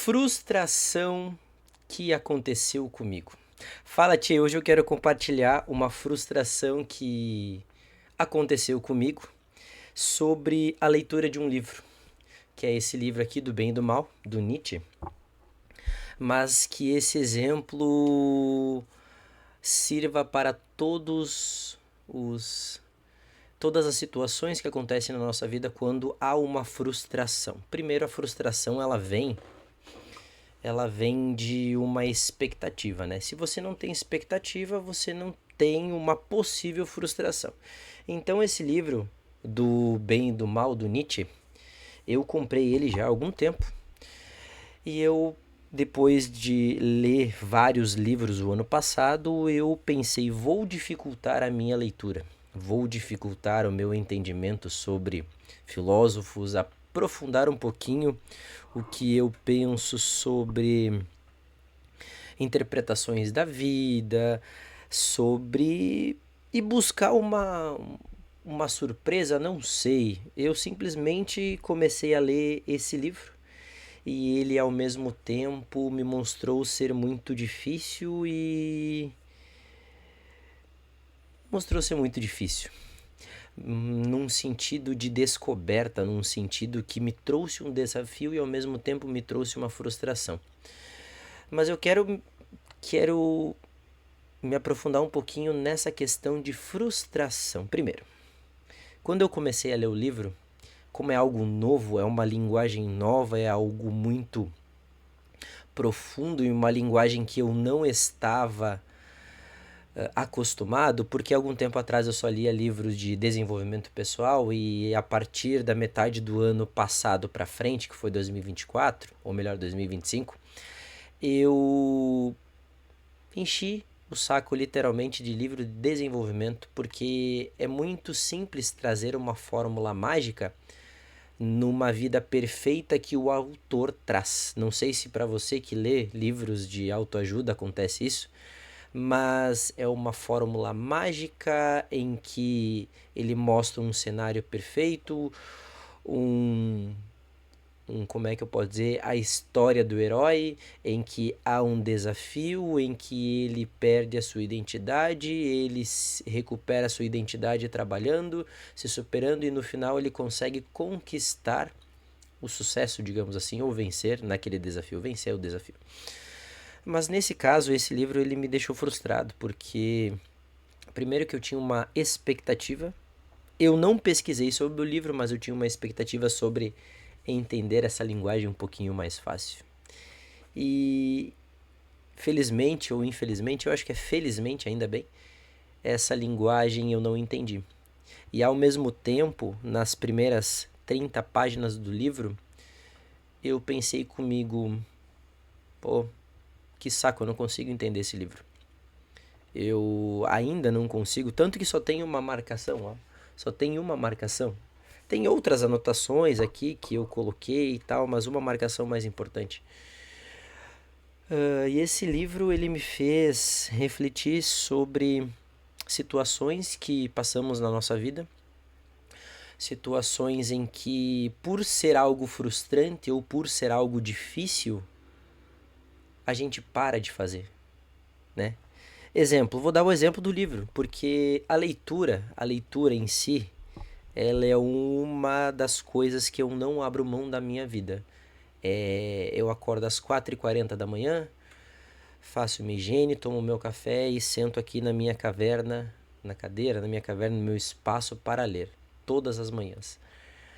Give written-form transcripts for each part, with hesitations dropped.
Frustração que aconteceu comigo. Fala, tia, hoje eu quero compartilhar uma frustração que aconteceu comigo sobre a leitura de um livro, que é esse livro aqui do Bem e do Mal, do Nietzsche, mas que esse exemplo sirva para todas as situações que acontecem na nossa vida quando há uma frustração. Primeiro, a frustração ela vem de uma expectativa, né? Se você não tem expectativa, você não tem uma possível frustração. Então esse livro do Bem e do Mal do Nietzsche, eu comprei ele já há algum tempo e eu depois de ler vários livros o ano passado, eu pensei, vou dificultar a minha leitura. Vou dificultar o meu entendimento sobre filósofos, aprofundar um pouquinho o que eu penso sobre interpretações da vida, sobre e buscar uma surpresa, não sei. Eu simplesmente comecei a ler esse livro e ele ao mesmo tempo me mostrou ser muito difícil e mostrou ser muito difícil. Num sentido de descoberta, num sentido que me trouxe um desafio e ao mesmo tempo me trouxe uma frustração. Mas eu quero me aprofundar um pouquinho nessa questão de frustração. Primeiro, quando eu comecei a ler o livro, como é algo novo, é uma linguagem nova, é algo muito profundo e uma linguagem que eu não estava acostumado, porque algum tempo atrás eu só lia livros de desenvolvimento pessoal e a partir da metade do ano passado para frente, que foi 2024, ou melhor, 2025, eu enchi o saco literalmente de livro de desenvolvimento, porque é muito simples trazer uma fórmula mágica numa vida perfeita que o autor traz. Não sei se para você que lê livros de autoajuda acontece isso, mas é uma fórmula mágica em que ele mostra um cenário perfeito, um como é que eu posso dizer, a história do herói, em que há um desafio, em que ele perde a sua identidade, ele recupera a sua identidade trabalhando, se superando e no final ele consegue conquistar o sucesso, digamos assim, ou vencer naquele desafio, vencer o desafio. Mas nesse caso, esse livro ele me deixou frustrado, porque primeiro que eu tinha uma expectativa, eu não pesquisei sobre o livro, mas eu tinha uma expectativa sobre entender essa linguagem um pouquinho mais fácil. E felizmente ou infelizmente, eu acho que é felizmente, ainda bem, essa linguagem eu não entendi. E ao mesmo tempo, nas primeiras 30 páginas do livro, eu pensei comigo, pô, que saco, eu não consigo entender esse livro. Eu ainda não consigo, tanto que só tem uma marcação, ó. Só tem uma marcação. Tem outras anotações aqui que eu coloquei e tal, mas uma marcação mais importante. E esse livro ele me fez refletir sobre situações que passamos na nossa vida, situações em que, por ser algo frustrante ou por ser algo difícil, a gente para de fazer, né? Exemplo, vou dar o exemplo do livro, porque a leitura em si, ela é uma das coisas que eu não abro mão da minha vida. Eu acordo às 4h40 da manhã, faço minha higiene, tomo meu café e sento aqui na minha caverna, na cadeira, na minha caverna, no meu espaço para ler, todas as manhãs.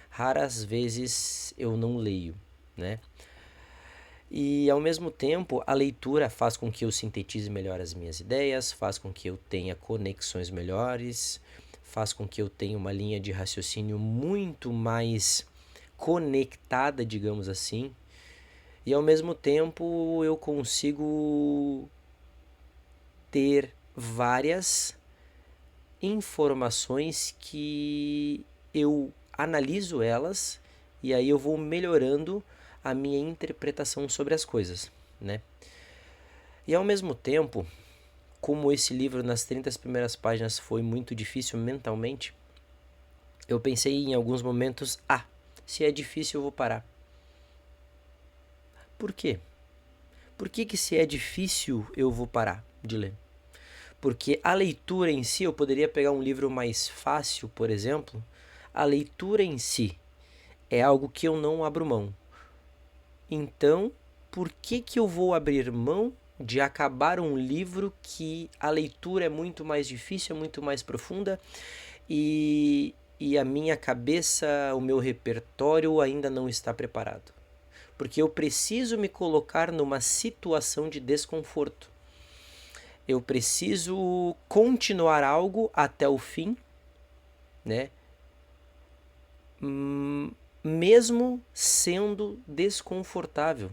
Raras vezes eu não leio, né? E ao mesmo tempo, a leitura faz com que eu sintetize melhor as minhas ideias, faz com que eu tenha conexões melhores, faz com que eu tenha uma linha de raciocínio muito mais conectada, digamos assim. E ao mesmo tempo eu consigo ter várias informações que eu analiso elas e aí eu vou melhorando a minha interpretação sobre as coisas, né? E ao mesmo tempo, como esse livro nas 30 primeiras páginas foi muito difícil mentalmente, eu pensei em alguns momentos, se é difícil eu vou parar. Por quê? Por que se é difícil eu vou parar de ler? Porque a leitura em si, eu poderia pegar um livro mais fácil, por exemplo. A leitura em si é algo que eu não abro mão. Então, por que eu vou abrir mão de acabar um livro que a leitura é muito mais difícil, é muito mais profunda e a minha cabeça, o meu repertório ainda não está preparado? Porque eu preciso me colocar numa situação de desconforto. Eu preciso continuar algo até o fim, né? Mesmo sendo desconfortável.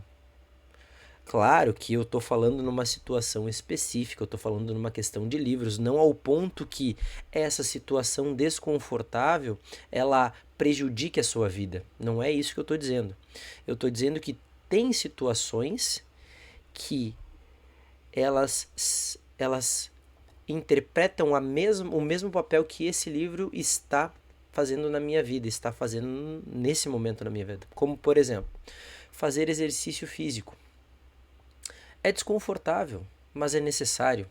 Claro que eu estou falando numa situação específica, eu estou falando numa questão de livros, não ao ponto que essa situação desconfortável ela prejudique a sua vida. Não é isso que eu estou dizendo. Eu estou dizendo que tem situações que elas interpretam o mesmo papel que esse livro está fazendo na minha vida, está fazendo nesse momento na minha vida. Como, por exemplo, fazer exercício físico. É desconfortável, mas é necessário.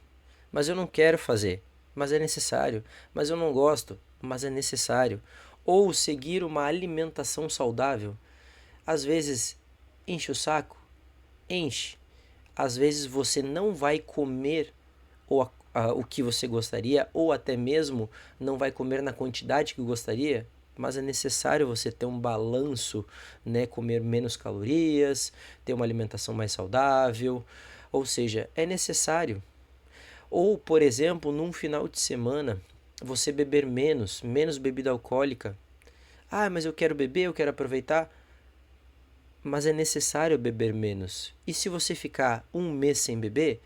Mas eu não quero fazer, mas é necessário. Mas eu não gosto, mas é necessário. Ou seguir uma alimentação saudável. Às vezes enche o saco, enche. Às vezes você não vai comer o que você gostaria, ou até mesmo não vai comer na quantidade que gostaria, mas é necessário você ter um balanço, né? Comer menos calorias, ter uma alimentação mais saudável, ou seja, é necessário. Ou, por exemplo, num final de semana, você beber menos bebida alcoólica. Ah, mas eu quero beber, eu quero aproveitar. Mas é necessário beber menos. E se você ficar um mês sem beber,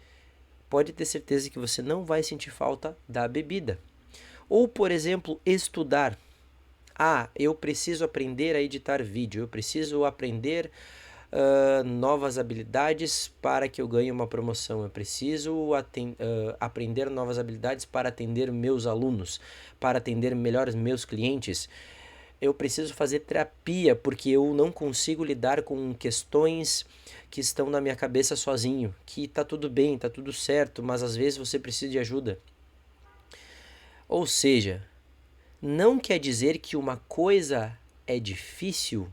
pode ter certeza que você não vai sentir falta da bebida. Ou, por exemplo, estudar. Ah, eu preciso aprender a editar vídeo, eu preciso aprender novas habilidades para que eu ganhe uma promoção, eu preciso aprender novas habilidades para atender meus alunos, para atender melhor meus clientes. Eu preciso fazer terapia porque eu não consigo lidar com questões que estão na minha cabeça sozinho, que tá tudo bem, tá tudo certo, mas às vezes você precisa de ajuda. Ou seja, não quer dizer que uma coisa é difícil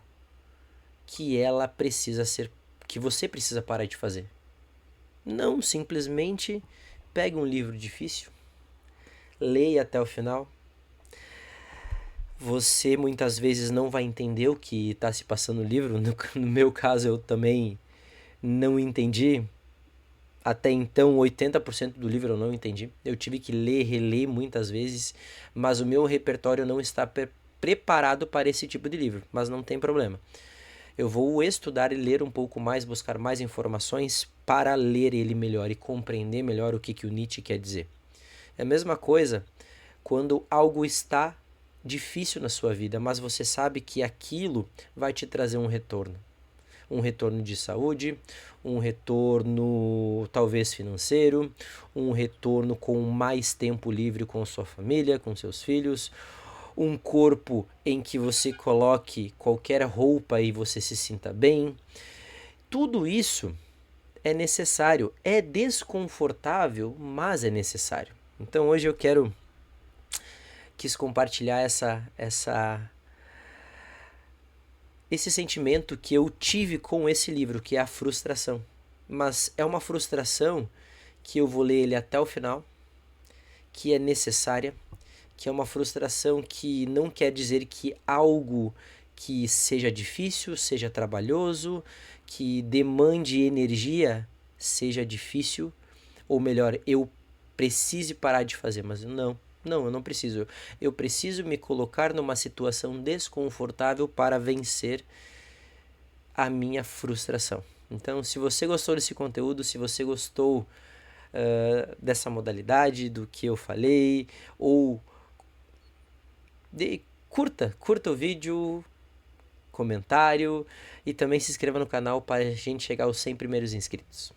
que você precisa parar de fazer. Não, simplesmente pegue um livro difícil, leia até o final. Você muitas vezes não vai entender o que está se passando no livro. No meu caso, eu também não entendi. Até então, 80% do livro eu não entendi. Eu tive que ler, reler muitas vezes, mas o meu repertório não está preparado para esse tipo de livro. Mas não tem problema. Eu vou estudar e ler um pouco mais, buscar mais informações para ler ele melhor e compreender melhor o que o Nietzsche quer dizer. É a mesma coisa quando algo está difícil na sua vida, mas você sabe que aquilo vai te trazer um retorno. Um retorno de saúde, um retorno talvez financeiro, um retorno com mais tempo livre com sua família, com seus filhos, um corpo em que você coloque qualquer roupa e você se sinta bem. Tudo isso é necessário, é desconfortável, mas é necessário. Então hoje eu quis compartilhar esse sentimento que eu tive com esse livro, que é a frustração. Mas é uma frustração que eu vou ler ele até o final, que é necessária, que é uma frustração que não quer dizer que algo que seja difícil, seja trabalhoso, que demande energia, seja difícil, ou melhor, eu precise parar de fazer, mas não, eu não preciso. Eu preciso me colocar numa situação desconfortável para vencer a minha frustração. Então, se você gostou desse conteúdo, se você gostou dessa modalidade, do que eu falei, ou curta o vídeo, comentário e também se inscreva no canal para a gente chegar aos 100 primeiros inscritos.